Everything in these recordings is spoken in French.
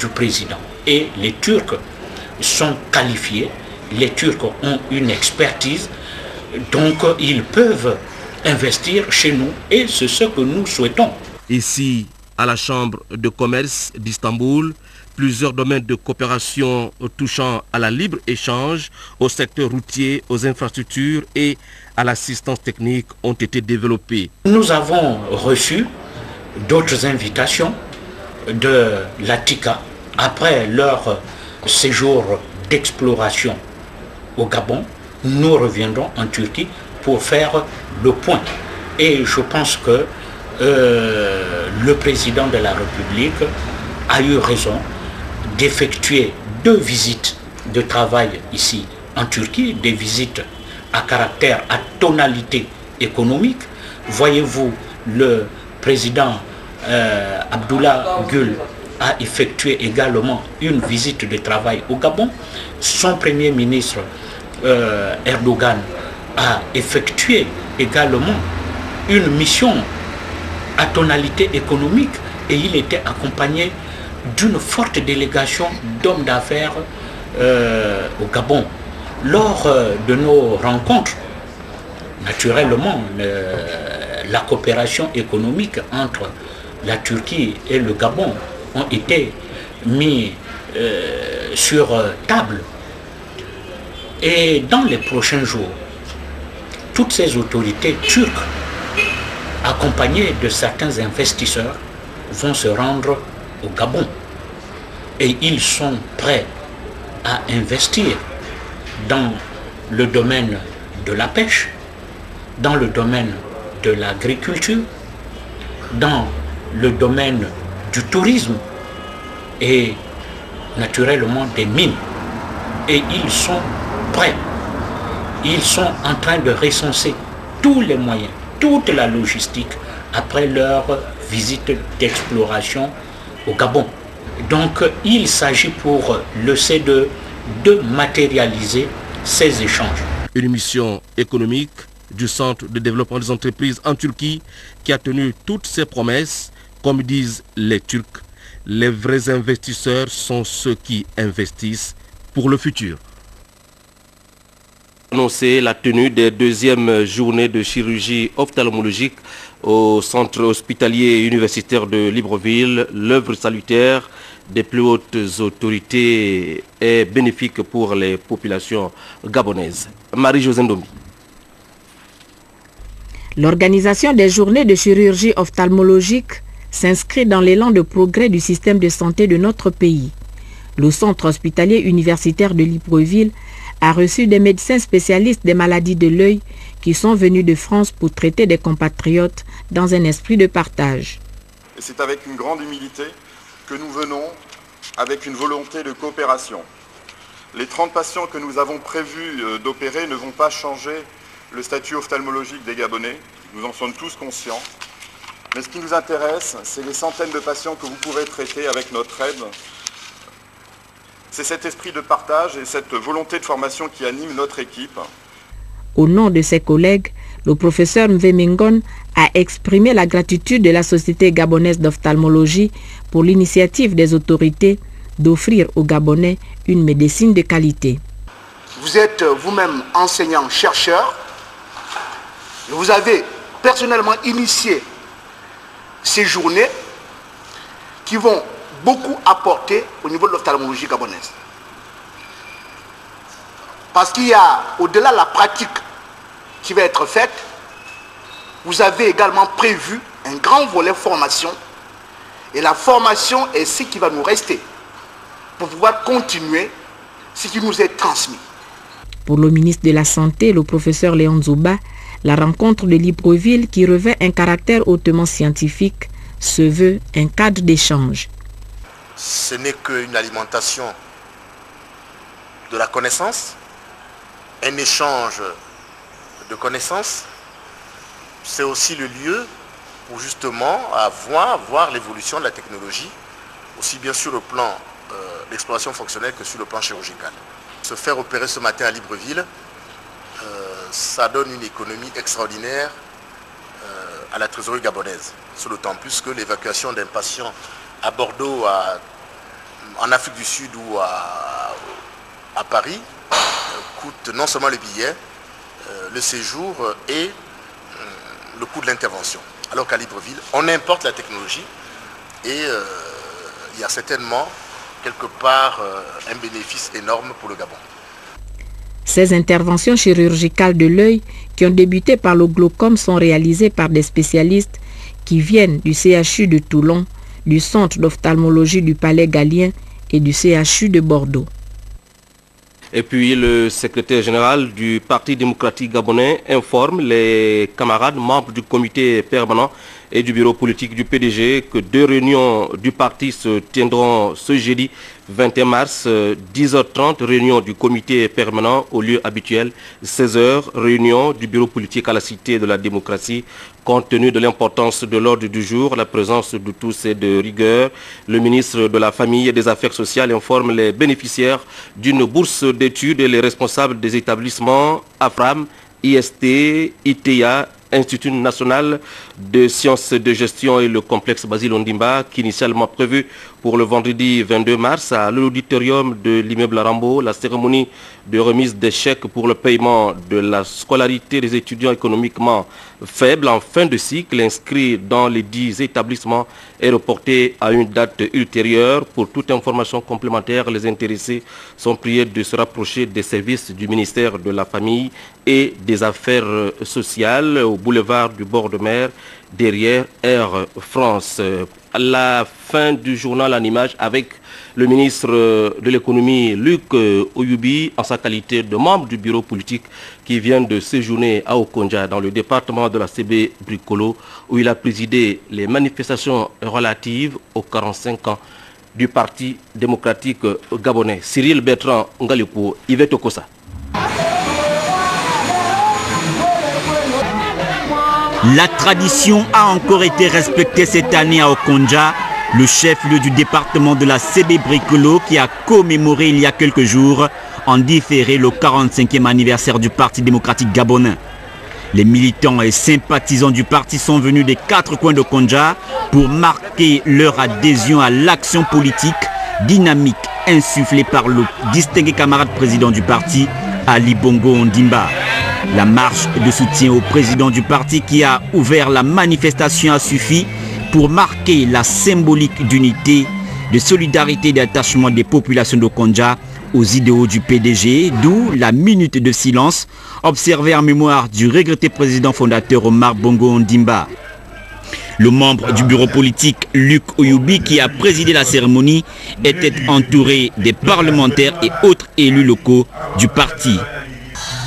du président. Et les Turcs sont qualifiés, les Turcs ont une expertise, donc ils peuvent investir chez nous et c'est ce que nous souhaitons. Ici, à la Chambre de commerce d'Istanbul, plusieurs domaines de coopération touchant à la libre-échange, au secteur routier, aux infrastructures et à l'assistance technique ont été développés. Nous avons reçu d'autres invitations de la TICA après leur séjour d'exploration au Gabon. Nous reviendrons en Turquie pour faire le point. Et je pense que le président de la République a eu raison d'effectuer 2 visites de travail ici en Turquie, des visites à caractère, à tonalité économique. Voyez-vous, le président Abdullah Gül a effectué également une visite de travail au Gabon. Son premier ministre Erdogan a effectué également une mission à tonalité économique et il était accompagné d'une forte délégation d'hommes d'affaires au Gabon. Lors de nos rencontres, naturellement, la coopération économique entre la Turquie et le Gabon ont été mis sur table. Et dans les prochains jours, toutes ces autorités turques, accompagnées de certains investisseurs, vont se rendre au Gabon. Et ils sont prêts à investir dans le domaine de la pêche, dans le domaine de l'agriculture, dans le domaine du tourisme et naturellement des mines. Et ils sont prêts. Ils sont en train de recenser tous les moyens, toute la logistique après leur visite d'exploration au Gabon. Donc il s'agit pour le C2 de matérialiser ces échanges. Une mission économique du Centre de développement des entreprises en Turquie qui a tenu toutes ses promesses. Comme disent les Turcs, les vrais investisseurs sont ceux qui investissent pour le futur. Annoncer la tenue des 2e journées de chirurgie ophtalmologique au centre hospitalier universitaire de Libreville. L'œuvre salutaire des plus hautes autorités est bénéfique pour les populations gabonaises. Marie-Josée Ndomi. L'organisation des journées de chirurgie ophtalmologique s'inscrit dans l'élan de progrès du système de santé de notre pays. Le centre hospitalier universitaire de Libreville a reçu des médecins spécialistes des maladies de l'œil qui sont venus de France pour traiter des compatriotes dans un esprit de partage. C'est avec une grande humilité que nous venons avec une volonté de coopération. Les 30 patients que nous avons prévu d'opérer ne vont pas changer le statut ophtalmologique des Gabonais, nous en sommes tous conscients. Mais ce qui nous intéresse, c'est les centaines de patients que vous pourrez traiter avec notre aide. C'est cet esprit de partage et cette volonté de formation qui anime notre équipe. Au nom de ses collègues, le professeur Mvemingon a exprimé la gratitude de la Société gabonaise d'ophtalmologie pour l'initiative des autorités d'offrir aux Gabonais une médecine de qualité. Vous êtes vous-même enseignant, chercheur. Vous avez personnellement initié ces journées qui vont beaucoup apporter au niveau de l'ophtalmologie gabonaise. Parce qu'il y a, au-delà de la pratique qui va être faite, vous avez également prévu un grand volet formation. Et la formation est ce qui va nous rester pour pouvoir continuer ce qui nous est transmis. Pour le ministre de la Santé, le professeur Léon Zouba, la rencontre de Libreville, qui revêt un caractère hautement scientifique, se veut un cadre d'échange. Ce n'est qu'une alimentation de la connaissance, un échange de connaissances. C'est aussi le lieu pour justement voir l'évolution de la technologie, aussi bien sur le plan d'exploration fonctionnelle que sur le plan chirurgical. Se faire opérer ce matin à Libreville, ça donne une économie extraordinaire à la trésorerie gabonaise. Sur d'autant plus que l'évacuation d'un patient à Bordeaux en Afrique du Sud ou à Paris coûte non seulement le billet, le séjour et le coût de l'intervention. Alors qu'à Libreville, on importe la technologie et il y a certainement quelque part un bénéfice énorme pour le Gabon. Ces interventions chirurgicales de l'œil qui ont débuté par le glaucome sont réalisées par des spécialistes qui viennent du CHU de Toulon, du Centre d'ophtalmologie du Palais Gallien et du CHU de Bordeaux. Et puis le secrétaire général du Parti démocratique gabonais informe les camarades membres du comité permanent et du bureau politique du PDG que 2 réunions du parti se tiendront ce jeudi 21 mars, 10h30, réunion du comité permanent au lieu habituel, 16h, réunion du bureau politique à la Cité de la démocratie. Compte tenu de l'importance de l'ordre du jour, la présence de tous et de rigueur, le ministre de la Famille et des Affaires sociales informe les bénéficiaires d'une bourse d'études et les responsables des établissements AFRAM, IST, ITA, Institut national de sciences de gestion et le complexe Basile Ondimba, qui initialement prévu pour le vendredi 22 mars à l'auditorium de l'immeuble Rambo, la cérémonie de remise des chèques pour le paiement de la scolarité des étudiants économiquement faibles en fin de cycle inscrits dans les 10 établissements est reportée à une date ultérieure. Pour toute information complémentaire, les intéressés sont priés de se rapprocher des services du ministère de la Famille et des Affaires sociales au boulevard du bord de mer derrière Air France. À la fin du journal en images avec le ministre de l'économie Luc Oyubi en sa qualité de membre du bureau politique qui vient de séjourner à Okonja dans le département de la CB Bricolo où il a présidé les manifestations relatives aux 45 ans du Parti démocratique gabonais. Cyril Bertrand Ngalipo, Yvette Okosa. La tradition a encore été respectée cette année à Okonja, le chef-lieu du département de la CB Bricolo qui a commémoré il y a quelques jours en différé le 45e anniversaire du Parti démocratique gabonais. Les militants et sympathisants du parti sont venus des 4 coins d'Okonja pour marquer leur adhésion à l'action politique dynamique insufflée par le distingué camarade président du parti, Ali Bongo Ondimba. La marche de soutien au président du parti qui a ouvert la manifestation a suffi pour marquer la symbolique d'unité, de solidarité et d'attachement des populations d'Okonja aux idéaux du PDG, d'où la minute de silence observée en mémoire du regretté président fondateur Omar Bongo Ondimba. Le membre du bureau politique Luc Oyubi qui a présidé la cérémonie était entouré des parlementaires et autres élus locaux du parti.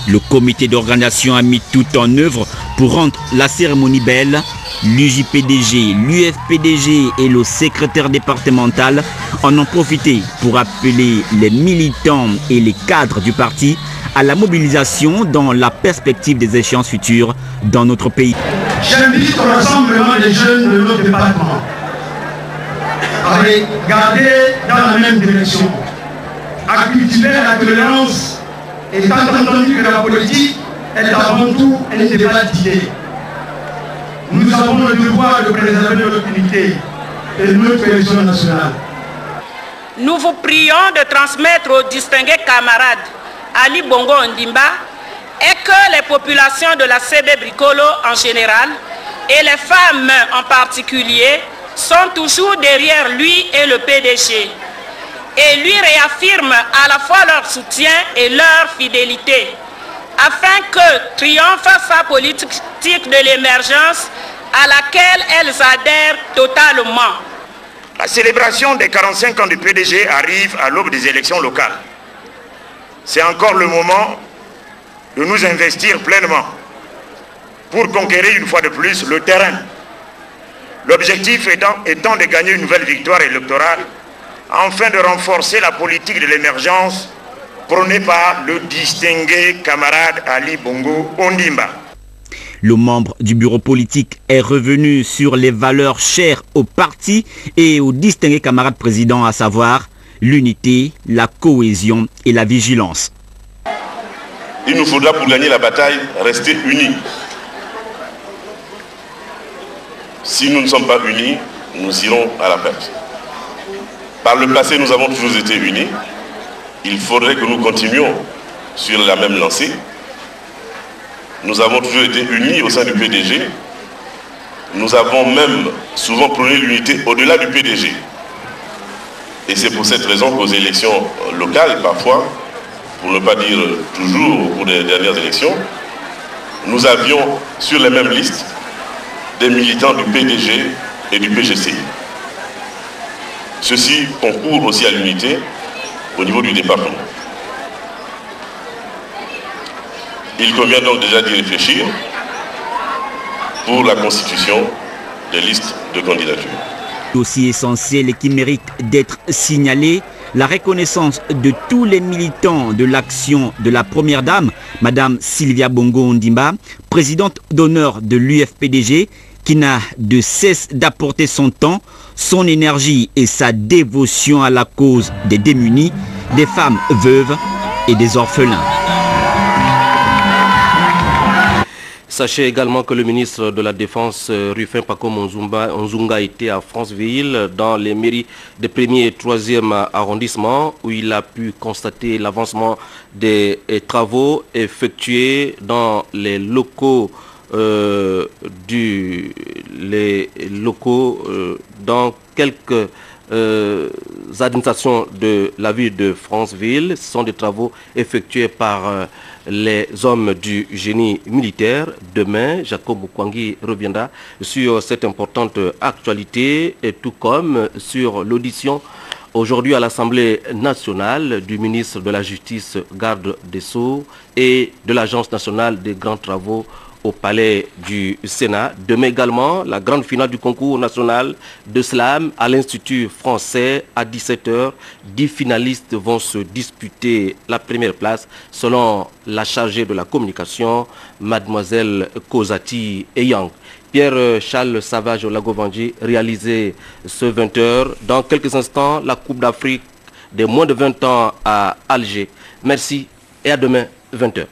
Le comité d'organisation a mis tout en œuvre pour rendre la cérémonie belle. L'UJPDG, l'UFPDG et le secrétaire départemental en ont profité pour appeler les militants et les cadres du parti à la mobilisation dans la perspective des échéances futures dans notre pays. J'invite l'ensemble des jeunes de notre département à regarder dans la même direction, à cultiver la tolérance, étant entendu que la politique est avant tout un débat d'idées. Nous avons le devoir de préserver notre unité et notre cohésion nationale. Nous vous prions de transmettre aux distingués camarades Ali Bongo Ondimba et que les populations de la CB Bricolo en général et les femmes en particulier sont toujours derrière lui et le PDG et lui réaffirment à la fois leur soutien et leur fidélité afin que triomphe sa politique de l'émergence à laquelle elles adhèrent totalement. La célébration des 45 ans du PDG arrive à l'aube des élections locales. C'est encore le moment de nous investir pleinement pour conquérir une fois de plus le terrain. L'objectif étant de gagner une nouvelle victoire électorale afin de renforcer la politique de l'émergence prônée par le distingué camarade Ali Bongo Ondimba. Le membre du bureau politique est revenu sur les valeurs chères au parti et au distingué camarade président, à savoir l'unité, la cohésion et la vigilance. Il nous faudra pour gagner la bataille rester unis. Si nous ne sommes pas unis, nous irons à la perte. Par le passé, nous avons toujours été unis. Il faudrait que nous continuions sur la même lancée. Nous avons toujours été unis au sein du PDG. Nous avons même souvent prôné l'unité au-delà du PDG. Et c'est pour cette raison qu'aux élections locales, parfois, pour ne pas dire toujours au cours des dernières élections, nous avions sur les mêmes listes des militants du PDG et du PGCI. Ceci concourt aussi à l'unité au niveau du département. Il convient donc déjà d'y réfléchir pour la constitution des listes de candidature. Aussi essentiel et qui mérite d'être signalé, la reconnaissance de tous les militants de l'action de la Première Dame, Madame Sylvia Bongo Ondimba, présidente d'honneur de l'UFPDG, qui n'a de cesse d'apporter son temps, son énergie et sa dévotion à la cause des démunis, des femmes veuves et des orphelins. Sachez également que le ministre de la Défense, Rufin Pacom Onzunga, était à Franceville, dans les mairies des 1er et 3e arrondissements, où il a pu constater l'avancement des travaux effectués dans les locaux dans quelques administrations de la ville de Franceville. Ce sont des travaux effectués par les hommes du génie militaire. Demain, Jacob Kwangi reviendra sur cette importante actualité, et tout comme sur l'audition aujourd'hui à l'Assemblée nationale du ministre de la Justice, garde des Sceaux, et de l'Agence nationale des grands travaux au palais du Sénat. Demain également, la grande finale du concours national de slam à l'Institut français à 17 h. 10 finalistes vont se disputer la première place selon la chargée de la communication, mademoiselle Kozati Eyang. Pierre-Charles Savage au Lagovandji réalisé ce 20 h. Dans quelques instants, la Coupe d'Afrique des moins de 20 ans à Alger. Merci et à demain 20 h.